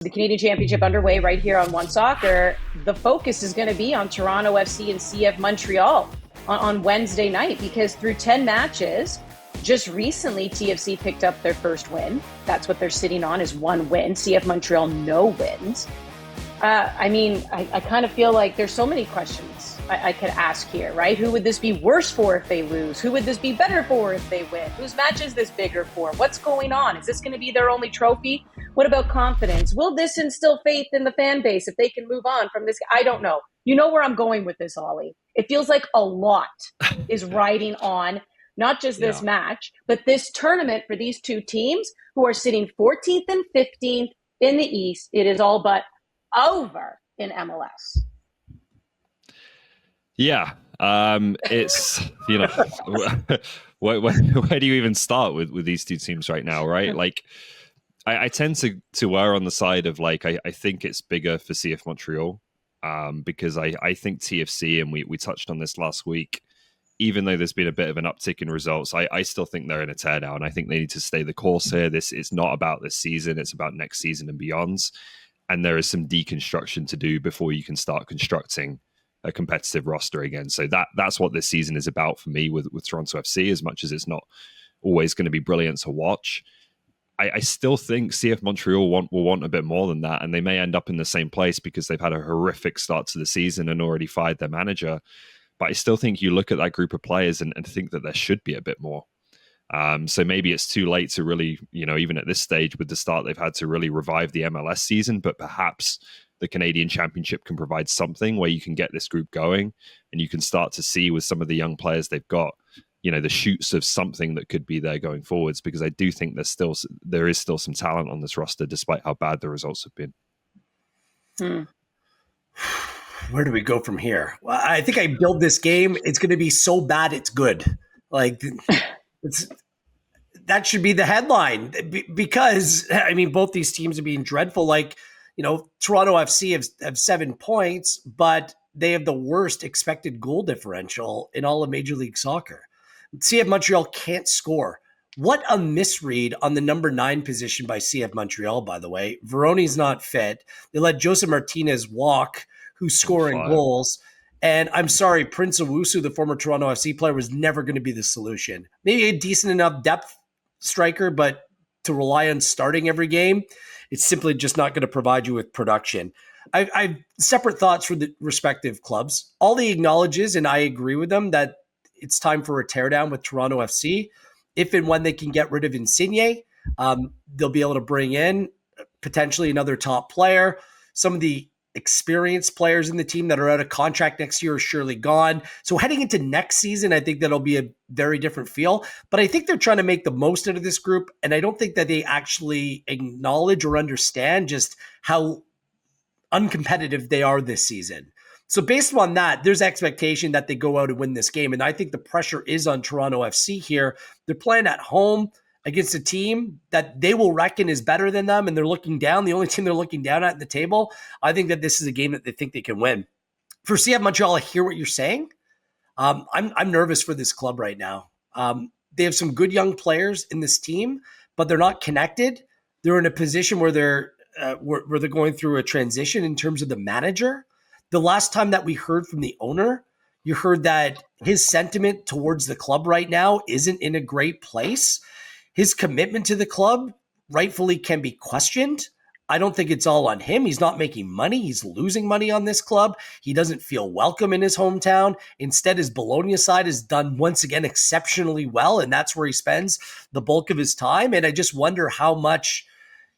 The Canadian Championship underway right here on One Soccer. The focus is going to be on Toronto FC and CF Montreal on Wednesday night, because through 10 matches, just recently TFC picked up their first win. That's what they're sitting on, is one win. CF Montreal, no wins. I kind of feel like there's so many questions I could ask here, right? Who would this be worse for if they lose? Who would this be better for if they win? Whose match is this bigger for? What's going on? Is this going to be their only trophy? What about confidence? Will this instill faith in the fan base if they can move on from this? I don't know. You know where I'm going with this, Ollie. It feels like a lot is riding on not just this match, but this tournament for these two teams who are sitting 14th and 15th in the East. It is all but over in MLS. Yeah. It's, where do you even start with these two teams right now, right? Like, I tend to err on the side of, like, I think it's bigger for CF Montreal, because I think TFC, and we touched on this last week, even though there's been a bit of an uptick in results, I still think they're in a teardown. I think they need to stay the course here. This is not about this season. It's about next season and beyond. And there is some deconstruction to do before you can start constructing a competitive roster again. So that's what this season is about for me with Toronto FC, as much as it's not always going to be brilliant to watch. I still think CF Montreal will want a bit more than that, and they may end up in the same place because they've had a horrific start to the season and already fired their manager. But I still think you look at that group of players and think that there should be a bit more. So maybe it's too late to really, even at this stage with the start they've had, to really revive the MLS season, but perhaps the Canadian Championship can provide something where you can get this group going and you can start to see with some of the young players they've got, the shoots of something that could be there going forwards, because I do think there is still some talent on this roster despite how bad the results have been. Where do we go from here? Well, I think I build this game. It's going to be so bad it's good. Like, that should be the headline, because both these teams are being dreadful. Like, Toronto FC have 7 points, but they have the worst expected goal differential in all of Major League Soccer. CF Montreal can't score. What a misread on the number 9 position by CF Montreal, by the way. Veroni's not fit. They let Joseph Martinez walk, who's scoring goals. And I'm sorry, Prince Owusu, the former Toronto FC player, was never going to be the solution. Maybe a decent enough depth striker, but to rely on starting every game, it's simply just not going to provide you with production. I've separate thoughts for the respective clubs. Ollie acknowledges, and I agree with them, that it's time for a teardown with Toronto FC. If and when they can get rid of Insigne, they'll be able to bring in potentially another top player. Some of the experienced players in the team that are out of contract next year are surely gone. So heading into next season, I think that'll be a very different feel. But I think they're trying to make the most out of this group, and I don't think that they actually acknowledge or understand just how uncompetitive they are this season. So based on that, there's expectation that they go out and win this game. And I think the pressure is on Toronto FC here. They're playing at home against a team that they will reckon is better than them, and they're looking down. The only team they're looking down at the table. I think that this is a game that they think they can win. For CF Montreal, I hear what you're saying. I'm nervous for this club right now. They have some good young players in this team, but they're not connected. They're in a position where they're going through a transition in terms of the manager. The last time that we heard from the owner, you heard that his sentiment towards the club right now isn't in a great place. His commitment to the club rightfully can be questioned. I don't think it's all on him. He's not making money. He's losing money on this club. He doesn't feel welcome in his hometown. Instead, his Bologna side has done once again exceptionally well, and that's where he spends the bulk of his time. And I just wonder how much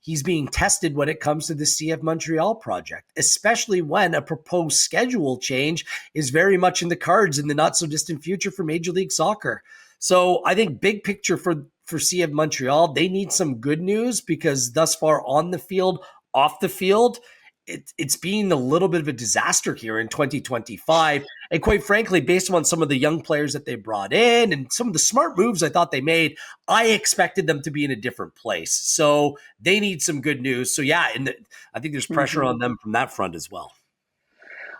he's being tested when it comes to the CF Montreal project, especially when a proposed schedule change is very much in the cards in the not so distant future for Major League Soccer. So I think big picture for CF Montreal, they need some good news, because thus far on the field, off the field, it's been a little bit of a disaster here in 2025. And quite frankly, based on some of the young players that they brought in and some of the smart moves I thought they made, I expected them to be in a different place. So they need some good news. So yeah, I think there's pressure on them from that front as well.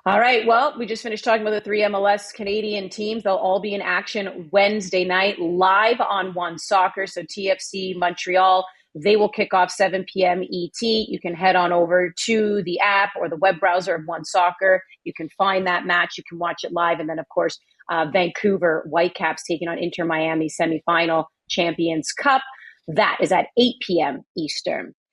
All right. Well, we just finished talking about the 3 MLS Canadian teams. They'll all be in action Wednesday night live on One Soccer. So TFC Montreal They will kick off 7 p.m. ET. You can head on over to the app or the web browser of One Soccer. You can find that match. You can watch it live. And then, of course, Vancouver Whitecaps taking on Inter Miami semifinal Champions Cup. That is at 8 p.m. Eastern.